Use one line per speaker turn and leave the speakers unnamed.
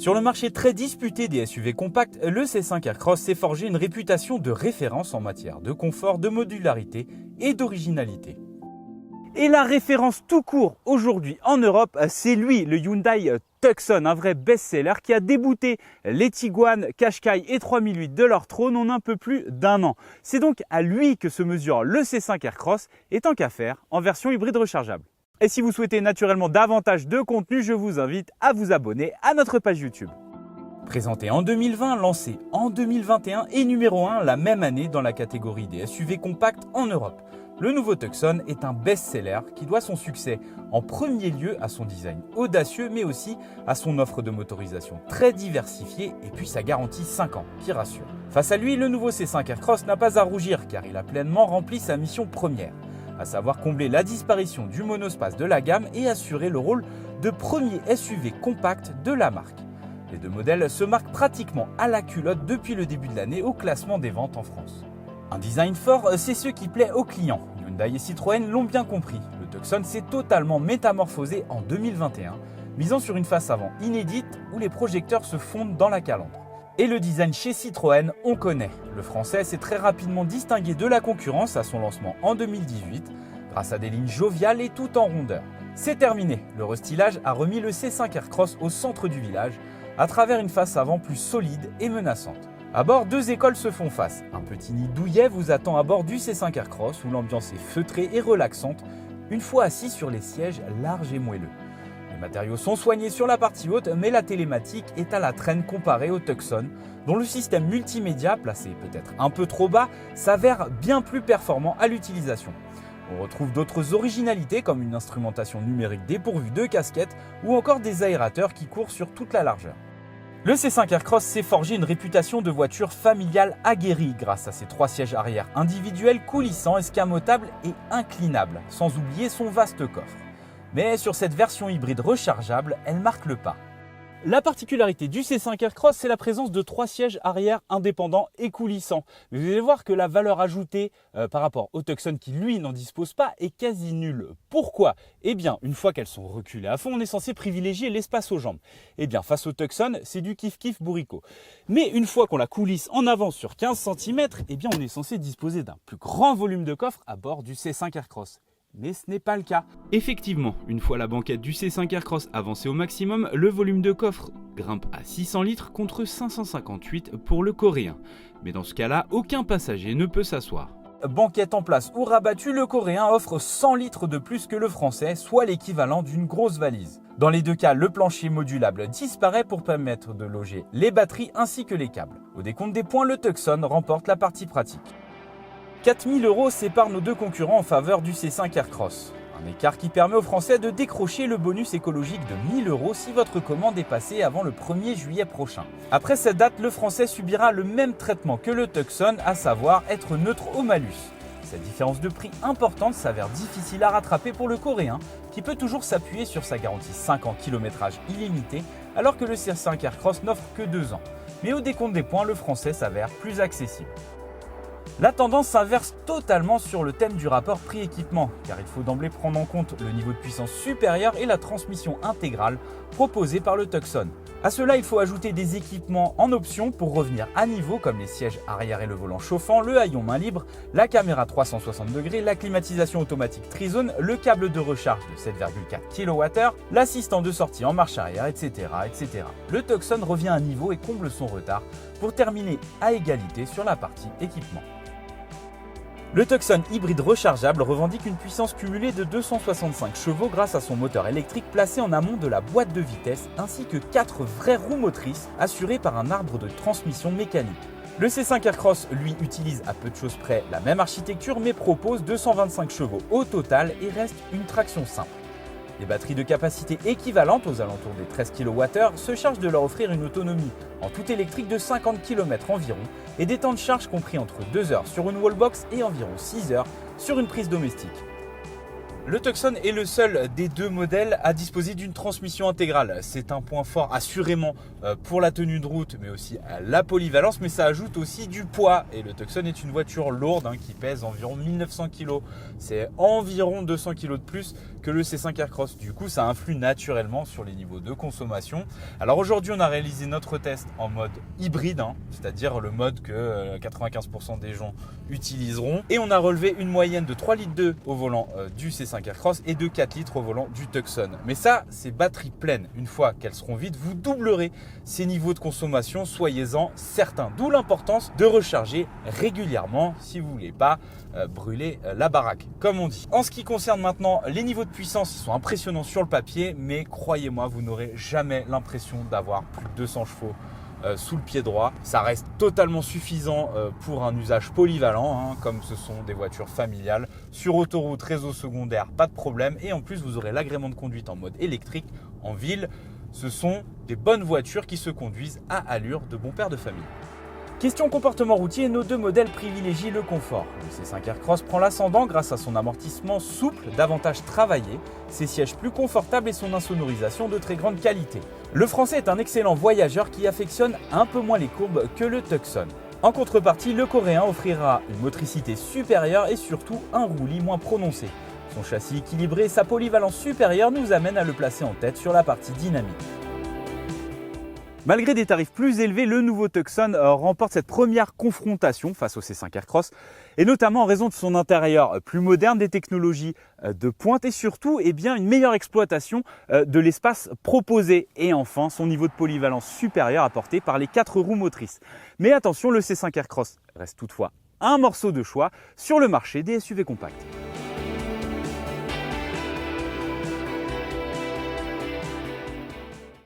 Sur le marché très disputé des SUV compacts, le C5 Aircross s'est forgé une réputation de référence en matière de confort, de modularité et d'originalité. Et la référence tout court aujourd'hui en Europe, c'est lui, le Hyundai Tucson, un vrai best-seller qui a débouté les Tiguan, Qashqai et 3008 de leur trône en un peu plus d'un an. C'est donc à lui que se mesure le C5 Aircross et tant qu'à faire en version hybride rechargeable. Et si vous souhaitez naturellement davantage de contenu, je vous invite à vous abonner à notre page YouTube. Présenté en 2020, lancé en 2021 et numéro 1 la même année dans la catégorie des SUV compacts en Europe. Le nouveau Tucson est un best-seller qui doit son succès en premier lieu à son design audacieux mais aussi à son offre de motorisation très diversifiée et puis sa garantie 5 ans qui rassure. Face à lui, le nouveau C5 Aircross n'a pas à rougir car il a pleinement rempli sa mission première, à savoir combler la disparition du monospace de la gamme et assurer le rôle de premier SUV compact de la marque. Les deux modèles se marquent pratiquement à la culotte depuis le début de l'année au classement des ventes en France. Un design fort, c'est ce qui plaît aux clients. Hyundai et Citroën l'ont bien compris. Le Tucson s'est totalement métamorphosé en 2021, misant sur une face avant inédite où les projecteurs se fondent dans la calandre. Et le design chez Citroën, on connaît. Le français s'est très rapidement distingué de la concurrence à son lancement en 2018, grâce à des lignes joviales et tout en rondeur. C'est terminé, le restylage a remis le C5 Aircross au centre du village, à travers une face avant plus solide et menaçante. À bord, deux écoles se font face. Un petit nid douillet vous attend à bord du C5 Aircross où l'ambiance est feutrée et relaxante, une fois assis sur les sièges larges et moelleux. Les matériaux sont soignés sur la partie haute, mais la télématique est à la traîne comparée au Tucson, dont le système multimédia, placé peut-être un peu trop bas, s'avère bien plus performant à l'utilisation. On retrouve d'autres originalités comme une instrumentation numérique dépourvue de casquette ou encore des aérateurs qui courent sur toute la largeur. Le C5 Aircross s'est forgé une réputation de voiture familiale aguerrie grâce à ses 3 sièges arrière individuels coulissants, escamotables et inclinables, sans oublier son vaste coffre. Mais sur cette version hybride rechargeable, elle marque le pas. La particularité du C5 Aircross, c'est la présence de 3 sièges arrière indépendants et coulissants. Mais vous allez voir que la valeur ajoutée par rapport au Tucson qui lui n'en dispose pas est quasi nulle. Pourquoi ? Eh bien, une fois qu'elles sont reculées à fond, on est censé privilégier l'espace aux jambes. Eh bien, face au Tucson, c'est du kiff-kiff bourricot. Mais une fois qu'on la coulisse en avant sur 15 cm, eh bien, on est censé disposer d'un plus grand volume de coffre à bord du C5 Aircross. Mais ce n'est pas le cas. Effectivement, une fois la banquette du C5 Aircross avancée au maximum, le volume de coffre grimpe à 600 litres contre 558 pour le coréen. Mais dans ce cas-là, aucun passager ne peut s'asseoir. Banquette en place ou rabattue, le coréen offre 100 litres de plus que le français, soit l'équivalent d'une grosse valise. Dans les deux cas, le plancher modulable disparaît pour permettre de loger les batteries ainsi que les câbles. Au décompte des points, le Tucson remporte la partie pratique. 4 000 € séparent nos deux concurrents en faveur du C5 Aircross. Un écart qui permet aux Français de décrocher le bonus écologique de 1 000 € si votre commande est passée avant le 1er juillet prochain. Après cette date, le Français subira le même traitement que le Tucson, à savoir être neutre au malus. Cette différence de prix importante s'avère difficile à rattraper pour le Coréen, qui peut toujours s'appuyer sur sa garantie 5 ans kilométrage illimité, alors que le C5 Aircross n'offre que 2 ans. Mais au décompte des points, le Français s'avère plus accessible. La tendance s'inverse totalement sur le thème du rapport prix-équipement, car il faut d'emblée prendre en compte le niveau de puissance supérieur et la transmission intégrale proposée par le Tucson. À cela, il faut ajouter des équipements en option pour revenir à niveau, comme les sièges arrière et le volant chauffant, le haillon main libre, la caméra 360 degrés, la climatisation automatique Trizone, le câble de recharge de 7,4 kWh, l'assistant de sortie en marche arrière, etc., etc. Le Tucson revient à niveau et comble son retard pour terminer à égalité sur la partie équipement. Le Tucson hybride rechargeable revendique une puissance cumulée de 265 chevaux grâce à son moteur électrique placé en amont de la boîte de vitesse ainsi que 4 vraies roues motrices assurées par un arbre de transmission mécanique. Le C5 Aircross, lui, utilise à peu de choses près la même architecture mais propose 225 chevaux au total et reste une traction simple. Les batteries de capacité équivalente aux alentours des 13 kWh se chargent de leur offrir une autonomie en tout électrique de 50 km environ et des temps de charge compris entre 2 heures sur une wallbox et environ 6 heures sur une prise domestique. Le Tucson est le seul des deux modèles à disposer d'une transmission intégrale. C'est un point fort assurément pour la tenue de route, mais aussi la polyvalence, mais ça ajoute aussi du poids. Et le Tucson est une voiture lourde qui pèse environ 1900 kg. C'est environ 200 kg de plus que le C5 Aircross. Du coup, ça influe naturellement sur les niveaux de consommation. Alors aujourd'hui, on a réalisé notre test en mode hybride, c'est-à-dire le mode que 95% des gens utiliseront. Et on a relevé une moyenne de 3,2 litres au volant du C5 Aircross et de 4 litres au volant du Tucson. Mais ça, c'est batterie pleine. Une fois qu'elles seront vides, vous doublerez ces niveaux de consommation, soyez-en certains. D'où l'importance de recharger régulièrement si vous ne voulez pas brûler la baraque, comme on dit. En ce qui concerne maintenant les niveaux de puissance, ils sont impressionnants sur le papier, mais croyez-moi, vous n'aurez jamais l'impression d'avoir plus de 200 chevaux sous le pied droit. Ça reste totalement suffisant pour un usage polyvalent, comme ce sont des voitures familiales. Sur autoroute, réseau secondaire, pas de problème. Et en plus, vous aurez l'agrément de conduite en mode électrique en ville. Ce sont des bonnes voitures qui se conduisent à allure de bon père de famille. Question comportement routier, nos deux modèles privilégient le confort. Le C5 Aircross prend l'ascendant grâce à son amortissement souple, davantage travaillé, ses sièges plus confortables et son insonorisation de très grande qualité. Le français est un excellent voyageur qui affectionne un peu moins les courbes que le Tucson. En contrepartie, le coréen offrira une motricité supérieure et surtout un roulis moins prononcé. Son châssis équilibré et sa polyvalence supérieure nous amènent à le placer en tête sur la partie dynamique. Malgré des tarifs plus élevés, le nouveau Tucson remporte cette première confrontation face au C5 Aircross, et notamment en raison de son intérieur plus moderne, des technologies de pointe et surtout une meilleure exploitation de l'espace proposé. Et enfin, son niveau de polyvalence supérieur apporté par les 4 roues motrices. Mais attention, le C5 Aircross reste toutefois un morceau de choix sur le marché des SUV compacts.